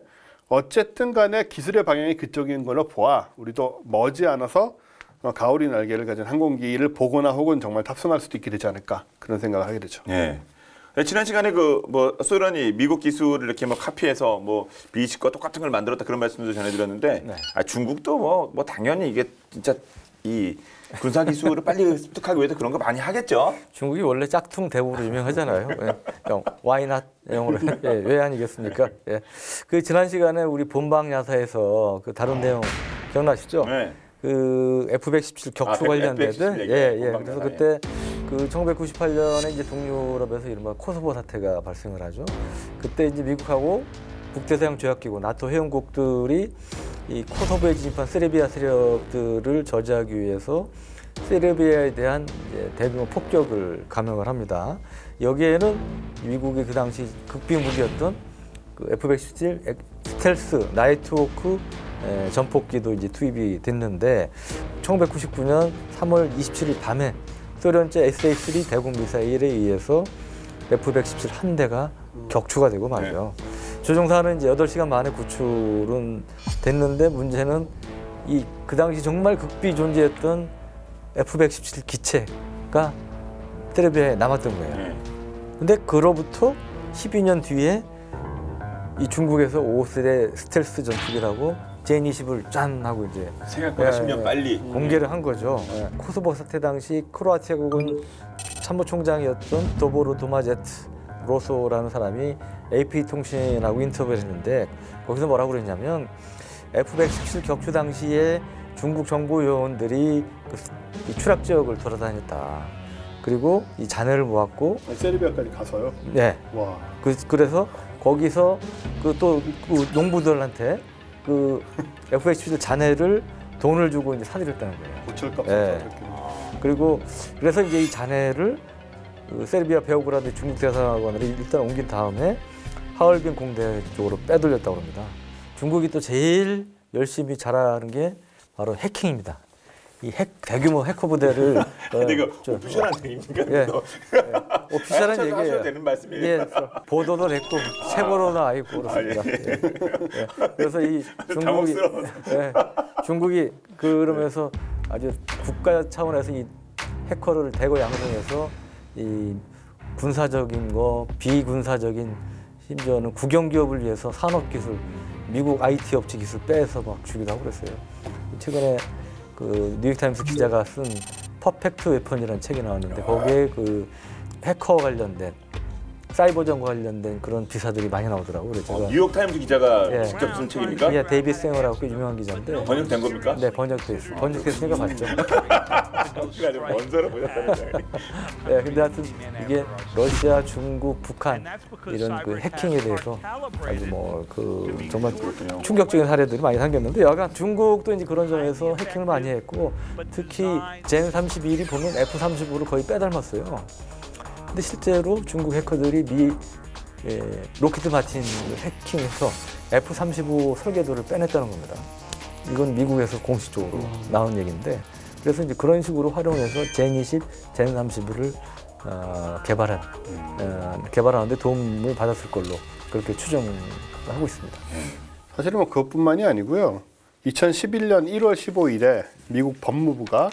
C: 어쨌든 간에 기술의 방향이 그쪽인 걸로 보아 우리도 머지않아서 가오리 날개를 가진 항공기를 보거나 혹은 정말 탑승할 수도 있게 되지 않을까, 그런 생각을 하게 되죠.
A: 네. 지난 시간에 소련이 미국 기술을 이렇게 카피해서 B29과 똑같은 걸 만들었다 그런 말씀도 전해드렸는데,
B: 네.
A: 중국도 뭐 당연히 이게 진짜 이 군사 기술을 빨리 습득하기 위해서 그런 거 많이 하겠죠.
B: 중국이 원래 짝퉁 대우로 유명하잖아요. Why not? 영어로 왜 아니겠습니까? 그 지난 시간에 우리 본방 야사에서 그 다른 내용 기억나시죠?
A: 네.
B: 그 F-117 격추 관련되든 그래서 그때 그 1998년에 이제 동유럽에서 이른바 코소보 사태가 발생을 하죠. 그때 이제 미국하고 북대서양 조약기구 나토 회원국들이 이 코소보에 진입한 세르비아 세력들을 저지하기 위해서 세르비아에 대한 이제 대규모 폭격을 감행을 합니다. 여기에는 미국의 그 당시 극비 무기였던 그 F-117 스텔스 나이트호크 전폭기도 이제 투입이 됐는데, 1999년 3월 27일 밤에 소련제 SA-3 대공 미사일에 의해서 F-117 한 대가 격추가 되고 말이죠. 조종사는 이제 8시간 만에 구출은 됐는데, 문제는 그 당시 정말 극비 존재했던 F-117 기체가 세르비아에 남았던 거예요. 근데 그로부터 12년 뒤에 이 중국에서 5세대 스텔스 전투기라고 제니20을 짠 하고 이제
A: 생각보다 10년 빨리
B: 공개를 한 거죠. 코소보 사태 당시 크로아티아국은 참모총장이었던 도보르 도마제트 로소라는 사람이 AP통신하고 인터뷰를 했는데, 거기서 뭐라고 그랬냐면 F-117 격추 당시에 중국 정보 요원들이 그 추락 지역을 돌아다녔다. 그리고 이 잔해를 모았고
C: 세르비아까지 가서요?
B: 네.
C: 와.
B: 그래서 거기서 또 농부들한테 그 F-117 잔해를 돈을 주고 이제 사들였다는 거예요.
C: 고철값.
B: 그리고 그래서 이제 이 잔해를 그 세르비아 베오그라드 중국 대사관으로 일단 옮긴 다음에 하얼빈 공대 쪽으로 빼돌렸다고 합니다. 중국이 또 제일 열심히 잘하는 게 바로 해킹입니다. 이 대규모 해커 부대를
A: 근데 이거 오피셜한 얘기입니까?
B: 오피셜한
A: 하셔도
B: 얘기예요.
A: 되는 말씀이에요.
B: 예, 보도도 됐고 책으로 나와 있고 그렇습니다. 예. 그래서 이 중국이 예, 중국이 그러면서 아주 국가 차원에서 이 해커를 대거 양성해서 이 군사적인 거, 비군사적인 심지어는 국영기업을 위해서 산업기술, 미국 IT 업체 기술 빼서 막 주기도 하고 그랬어요. 최근에 그 뉴욕타임스 기자가 쓴 퍼펙트 웨펀이라는 책이 나왔는데 거기에 그 해커 관련된 사이버 정보 관련된 그런 기사들이 많이 나오더라고요. 그래서 제가
A: 뉴욕타임스 기자가
B: 예.
A: 직접 쓴 책입니까?
B: 예, 데이비드 생어라고 꽤 유명한 기자인데
A: 번역된 겁니까?
B: 네, 번역돼 있어요. 번역됐으니까 봤죠.
A: 아주 먼저로 보셨다는
B: 네, 근데 하여튼 이게 러시아, 중국, 북한 이런 그 해킹에 대해서 아주 뭐 그 정말 충격적인 사례들이 많이 생겼는데 여간 중국도 이제 그런 점에서 해킹을 많이 했고 특히 젠 31이 보면 F-35를 거의 빼닮았어요. 근데 실제로 중국 해커들이 미 로키드 마틴을 해킹해서 F-35 설계도를 빼냈다는 겁니다. 이건 미국에서 공식적으로 나온 얘기인데 그래서 이제 그런 식으로 활용해서 젠 20, 젠 30을 개발하는데 도움을 받았을 걸로 그렇게 추정을 하고 있습니다.
C: 사실은 뭐 그것뿐만이 아니고요. 2011년 1월 15일에 미국 법무부가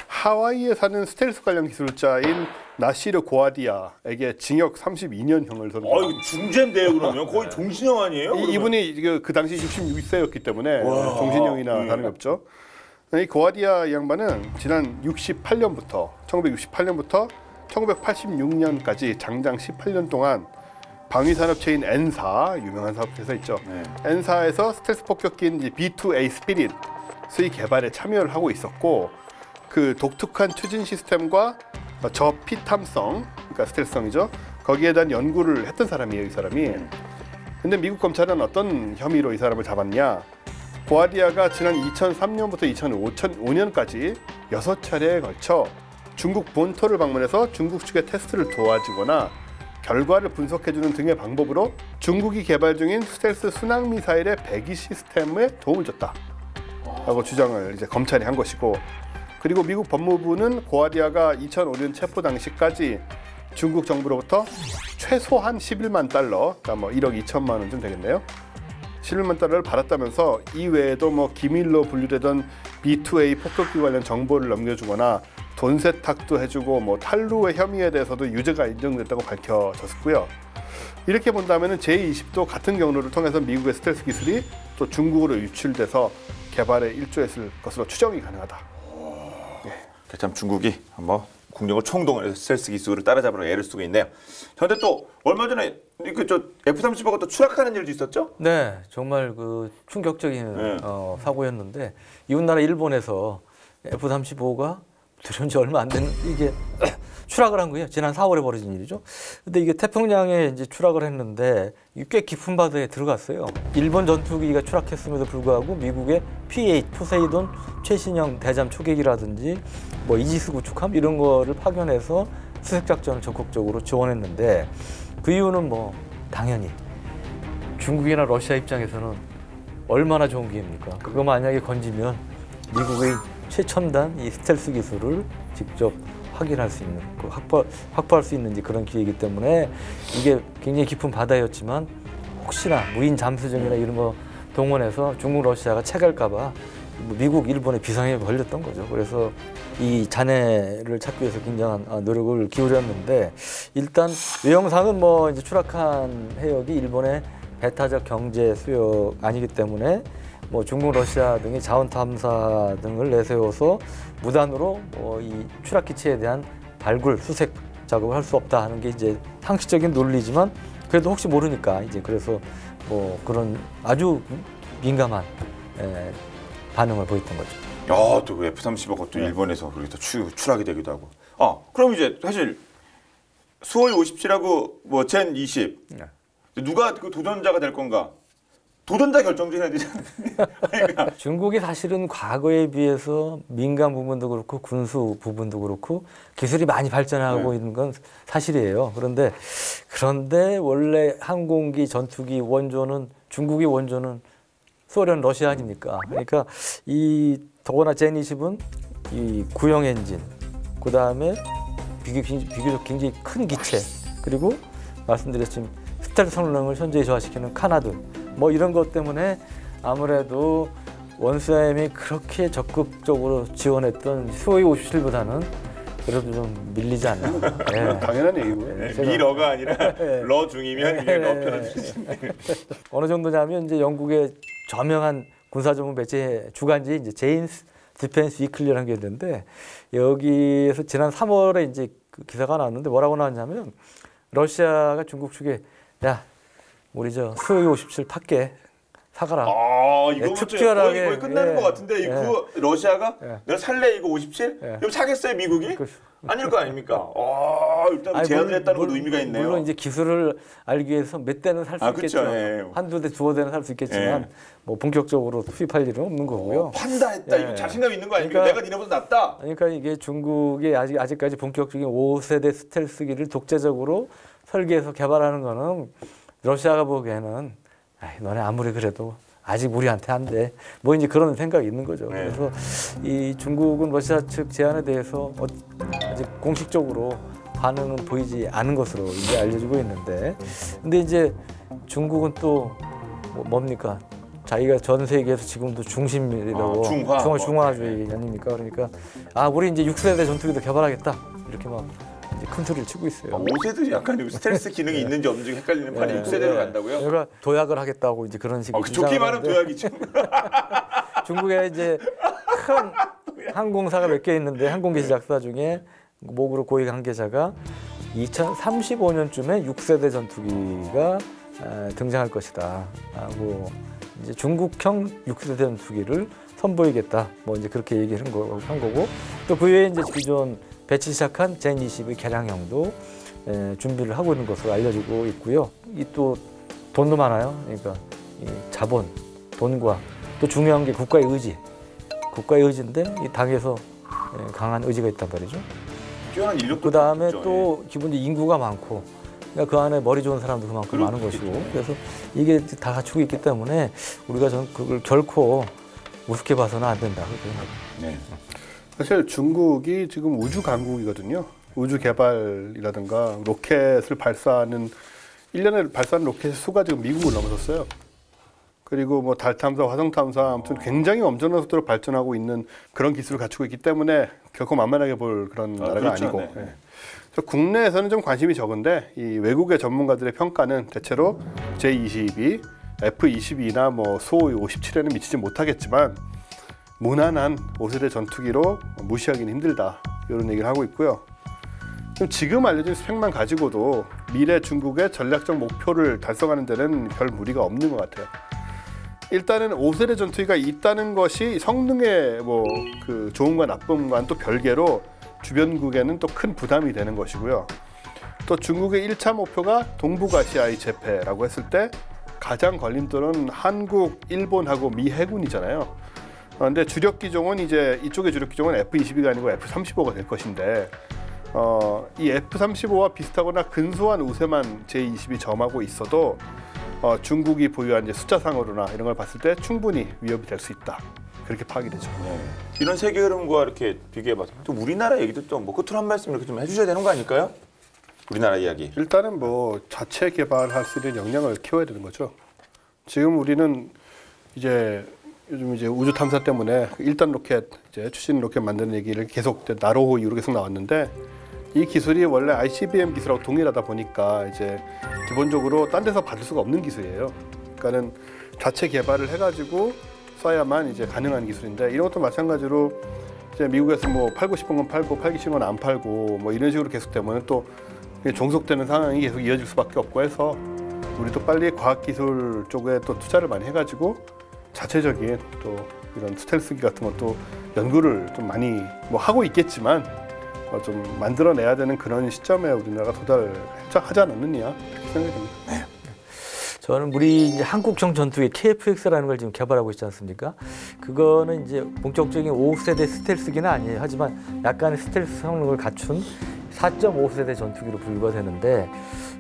C: 하와이에 사는 스텔스 관련 기술자인 나시르 고아디아에게 징역 32년형을 선고.
A: 이거 중죄인데요 그러면 거의 종신형 아니에요?
C: 이분이 그 당시 66세였기 때문에 종신형이나 다름이 없죠. 이 고아디아 이 양반은 지난 1968년부터 1986년까지 장장 18년 동안 방위산업체인 N사, 유명한 사업회사 있죠. N사에서 스텔스 폭격기인 B2A 스피릿 수의 개발에 참여를 하고 있었고 그 독특한 추진 시스템과 저피탐성, 그러니까 스텔스성이죠. 거기에 대한 연구를 했던 사람이에요, 이 사람이. 근데 미국 검찰은 어떤 혐의로 이 사람을 잡았냐? 고아디아가 지난 2003년부터 2005년까지 6차례에 걸쳐 중국 본토를 방문해서 중국 측의 테스트를 도와주거나 결과를 분석해주는 등의 방법으로 중국이 개발 중인 스텔스 순항미사일의 배기 시스템에 도움을 줬다라고 주장을 이제 검찰이 한 것이고, 그리고 미국 법무부는 고아디아가 2005년 체포 당시까지 중국 정부로부터 최소한 11만 달러, 그러니까 뭐 1억 2천만 원쯤 되겠네요. 11만 달러를 받았다면서 이외에도 뭐 기밀로 분류되던 B2A 폭격기 관련 정보를 넘겨주거나 돈 세탁도 해주고 뭐 탈루의 혐의에 대해서도 유죄가 인정됐다고 밝혀졌고요. 이렇게 본다면 제20도 같은 경로를 통해서 미국의 스텔스 기술이 또 중국으로 유출돼서 개발에 일조했을 것으로 추정이 가능하다.
A: 참 중국이 한번 국력을 총동원해서 스텔스 기술을 따라잡으려 애를 쓰고 있네요. 그런데 또 얼마 전에 저 F-35가 또 추락하는 일도 있었죠?
B: 네, 정말 그 충격적인 사고였는데 이웃나라 일본에서 F-35가 들여온 지 얼마 안 되는 이게 추락을 한 거예요. 지난 4월에 벌어진 일이죠. 근데 이게 태평양에 이제 추락을 했는데 꽤 깊은 바다에 들어갔어요. 일본 전투기가 추락했음에도 불구하고 미국의 P-8 포세이돈 최신형 대잠 초계기라든지 뭐 이지스 구축함 이런 거를 파견해서 수색 작전을 적극적으로 지원했는데 그 이유는 뭐 당연히 중국이나 러시아 입장에서는 얼마나 좋은 기회입니까? 그거 만약에 건지면 미국의 최첨단 이 스텔스 기술을 직접 확인할 수 있는, 확보할 수 있는 그런 기회이기 때문에 이게 굉장히 깊은 바다였지만 혹시나 무인 잠수정이나 이런 거 동원해서 중국, 러시아가 채갈까봐 미국, 일본의 비상에 걸렸던 거죠. 그래서 이 잔해를 찾기 위해서 굉장한 노력을 기울였는데 일단 외형상은 뭐 이제 추락한 해역이 일본의 배타적 경제 수역 아니기 때문에 뭐 중국, 러시아 등의 자원 탐사 등을 내세워서 무단으로 이 추락 기체에 대한 발굴, 수색 작업을 할 수 없다 하는 게 이제 상식적인 논리지만 그래도 혹시 모르니까 이제 그래서 뭐 그런 아주 민감한 반응을 보였던 거죠.
A: 또 F-35가 또 일본에서 그렇게 추락이 되기도 하고. 그럼 이제 사실 수호이 57하고 뭐 젠 20 누가 그 도전자가 될 건가? 도전자 결정 좀 해야 되잖아요. 그러니까.
B: 중국이 사실은 과거에 비해서 민간 부분도 그렇고 군수 부분도 그렇고 기술이 많이 발전하고 있는 건 사실이에요. 그런데 원래 항공기, 전투기 원조는 중국의 원조는 소련, 러시아 아닙니까? 그러니까 더구나 젠 20은 이 구형 엔진, 그 다음에 비교적 굉장히 큰 기체 그리고 말씀드렸지만 스텔스 성능을 현저히 저하시키는 카나드 뭐 이런 것 때문에 아무래도 원수엠이 그렇게 적극적으로 지원했던 수호이 57보다는 그래도 좀 밀리지 않나. 네.
C: 당연한 얘기고요.
A: 미러가 아니라 러 중이면 그냥 러 편을 주시네.
B: 어느 정도냐면 이제 영국의 저명한 군사 전문 매체 주간지 이제 제임스 디펜스 위클리라는 게 있는데 여기에서 지난 3월에 이제 그 기사가 나왔는데 뭐라고 나왔냐면 러시아가 중국 측에 야 우리 저 수호이 57 팔게 사가라.
A: 아, 이거
B: 특별하게
A: 거의 끝나는 것 같은데 그 러시아가 내가 살래 이거 57? 그럼 사겠어요 미국이? 아닐 거 아닙니까? 일단 제안을 했다는 것도 의미가 있네요.
B: 물론 이제 기술을 알기 위해서 몇 대는 살 수 있겠죠.
A: 예.
B: 한두 대, 두어 대는 살 수 있겠지만 뭐 본격적으로 투입할 일은 없는 거고요.
A: 판다 했다. 이거 자신감 있는 거 아닙니까?
B: 그러니까,
A: 내가 니네보다 낫다.
B: 그러니까 이게 중국이 아직까지 본격적인 5세대 스텔스기를 독재적으로 설계해서 개발하는 거는 러시아가 보기에는 너네 아무리 그래도 아직 우리한테 안 돼. 뭐 이제 그런 생각이 있는 거죠. 그래서 이 중국은 러시아 측 제안에 대해서 아직 공식적으로 반응은 보이지 않은 것으로 이제 알려지고 있는데, 근데 이제 중국은 또 뭡니까? 자기가 전 세계에서 지금도 중심이라고 중화주의 아닙니까? 그러니까 우리 이제 6세대 전투기도 개발하겠다 이렇게 막 큰 소리를 치고 있어요.
A: 5세도 약간 스텔스 기능이 있는지 없는지 헷갈리는 판이 6세대로 간다고요?
B: 그러니까 도약을 하겠다고 이제 그런 식으로.
A: 좋게 말하면 도약이죠.
B: 중국에 이제 큰 항공사가 몇 개 있는데 항공기 제작사 중에 모그로 고위 관계자가 2035년쯤에 6세대 전투기가 등장할 것이다. 하고 이제 중국형 6세대 전투기를 선보이겠다. 뭐 이제 그렇게 얘기한 거고 또 그 외에 이제 기존 배치 시작한 젠 20의 개량형도 준비를 하고 있는 것으로 알려지고 있고요. 이 또 돈도 많아요. 그러니까 이 자본, 돈과 또 중요한 게 국가의 의지. 국가의 의지인데 이 당에서 강한 의지가 있단 말이죠.
A: 뛰어난 인력도
B: 그 다음에
A: 있죠.
B: 또 기본적으로 인구가 많고, 그러니까 그 안에 머리 좋은 사람도 그만큼 많은 것이고, 그래서 이게 다 갖추고 있기 때문에 우리가 전 그걸 결코 우습게 봐서는 안 된다.
A: 네.
C: 사실 중국이 지금 우주 강국이거든요. 우주 개발이라든가 로켓을 발사하는 1년에 발사하는 로켓 수가 지금 미국을 넘어섰어요. 그리고 뭐 달 탐사, 화성 탐사 아무튼 굉장히 엄청난 속도로 발전하고 있는 그런 기술을 갖추고 있기 때문에 결코 만만하게 볼 그런 나라가
A: 그렇죠.
C: 아니고.
A: 네.
C: 그래서 국내에서는 좀 관심이 적은데 이 외국의 전문가들의 평가는 대체로 J-22, F-22나 뭐 수호이 57에는 미치지 못하겠지만 무난한 5세대 전투기로 무시하기는 힘들다 이런 얘기를 하고 있고요. 지금 알려진 스펙만 가지고도 미래 중국의 전략적 목표를 달성하는 데는 별 무리가 없는 것 같아요. 일단은 5세대 전투기가 있다는 것이 성능의 뭐 그 좋음과 나쁨과는 또 별개로 주변국에는 또 큰 부담이 되는 것이고요. 또 중국의 1차 목표가 동북아시아의 재패라고 했을 때 가장 걸림돌은 한국, 일본하고 미 해군이잖아요. 그런데 주력 기종은 이제 이쪽의 주력 기종은 F-22가 아니고 F-35가 될 것인데 이 F-35와 비슷하거나 근소한 우세만 J-22 점하고 있어도 중국이 보유한 이제 숫자상으로나 이런 걸 봤을 때 충분히 위협이 될 수 있다. 그렇게 파악이 되죠.
A: 네. 이런 세계 흐름과 이렇게 비교해봐서 또 우리나라 얘기도 또 뭐 끝으로 한 말씀 이렇게 좀 해주셔야 되는 거 아닐까요? 우리나라 이야기.
C: 일단은 뭐 자체 개발할 수 있는 역량을 키워야 되는 거죠. 지금 우리는 이제 요즘 이제 우주 탐사 때문에 1단 로켓, 이제 추진 로켓 만드는 얘기를 계속 나로호 이후로 계속 나왔는데 이 기술이 원래 ICBM 기술하고 동일하다 보니까 이제 기본적으로 딴 데서 받을 수가 없는 기술이에요. 그러니까는 자체 개발을 해가지고 써야만 이제 가능한 기술인데 이런 것도 마찬가지로 이제 미국에서 뭐 팔고 싶은 건 팔고 팔기 싫은 건 안 팔고 뭐 이런 식으로 계속 되면 또 종속되는 상황이 계속 이어질 수밖에 없고 해서 우리도 빨리 과학기술 쪽에 또 투자를 많이 해가지고 자체적인 또 이런 스텔스기 같은 것도 연구를 좀 많이 뭐 하고 있겠지만 좀 만들어내야 되는 그런 시점에 우리나라가 도달하지 않았느냐 이렇게 생각이 듭니다. 네.
B: 저는 우리 이제 한국형 전투기 KF-X라는 걸 지금 개발하고 있지 않습니까? 그거는 이제 본격적인 5세대 스텔스기는 아니에요. 하지만 약간의 스텔스 성능을 갖춘 4.5세대 전투기로 분류가 되는데,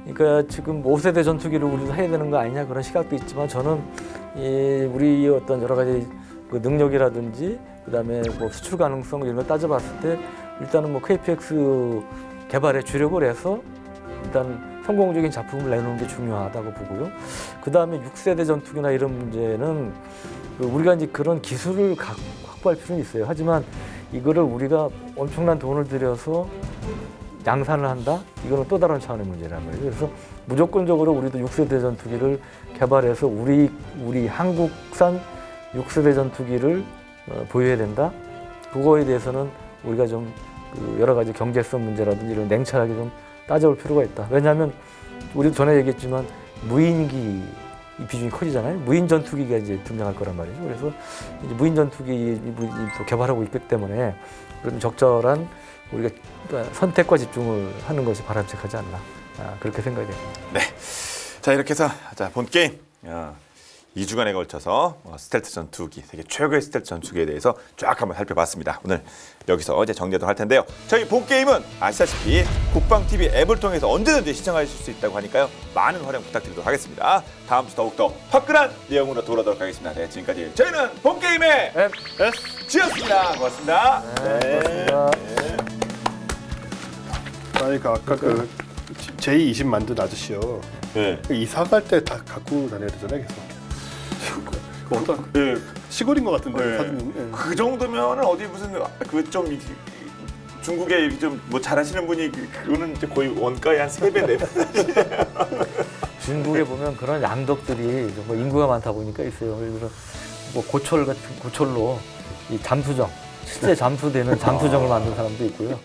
B: 그러니까 지금 5세대 전투기를 우리도 해야 되는 거 아니냐 그런 시각도 있지만 저는 우리 어떤 여러 가지 그 능력이라든지 그다음에 뭐 수출 가능성 이런 걸 따져봤을 때 일단은 뭐 KF-X 개발에 주력을 해서 일단 성공적인 작품을 내놓는 게 중요하다고 보고요. 그 다음에 6세대 전투기나 이런 문제는 우리가 이제 그런 기술을 확보할 필요는 있어요. 하지만 이거를 우리가 엄청난 돈을 들여서 양산을 한다? 이거는 또 다른 차원의 문제란 말이에요. 그래서 무조건적으로 우리도 6세대 전투기를 개발해서 우리 한국산 6세대 전투기를 보유해야 된다. 그거에 대해서는 우리가 좀 여러 가지 경제성 문제라든지 이런 냉철하게 좀 따져볼 필요가 있다. 왜냐하면 우리도 전에 얘기했지만 무인기 이 비중이 커지잖아요. 무인 전투기가 이제 등장할 거란 말이죠. 그래서 이제 무인 전투기 개발하고 있기 때문에 그런 적절한 우리가 선택과 집중을 하는 것이 바람직하지 않나 그렇게 생각이 됩니다.
A: 네. 자 이렇게 해서 본 게임 2주간에 걸쳐서 스텔스 전투기, 세계 최고의 스텔스 전투기에 대해서 쫙 한번 살펴봤습니다. 오늘 여기서 이제 정리도 할 텐데요. 저희 본 게임은 아시다시피 국방TV 앱을 통해서 언제든지 시청하실 수 있다고 하니까요. 많은 활용 부탁드리도록 하겠습니다. 다음 주 더욱더 화끈한 내용으로 돌아오도록 하겠습니다. 네, 지금까지 저희는 본 게임의 지였습니다. 고맙습니다.
B: 고맙습니다.
C: 그러니까 아까 그 J20 만든 아저씨요.
A: 네.
C: 이사 갈 때 다 갖고 다녀야 되잖아요, 계속. 시골인 것 같은데
A: 네.
C: 사진은.
A: 그 정도면은 어디 무슨 그 좀 중국에 좀 뭐 잘하시는 분이 그거는 이제 거의 원가의 한 3배 4배.
B: 중국에 보면 그런 양덕들이 뭐 인구가 많다 보니까 있어요. 그래서 뭐 고철로 이 잠수정 실제 잠수되는 잠수정을 만든 사람도 있고요.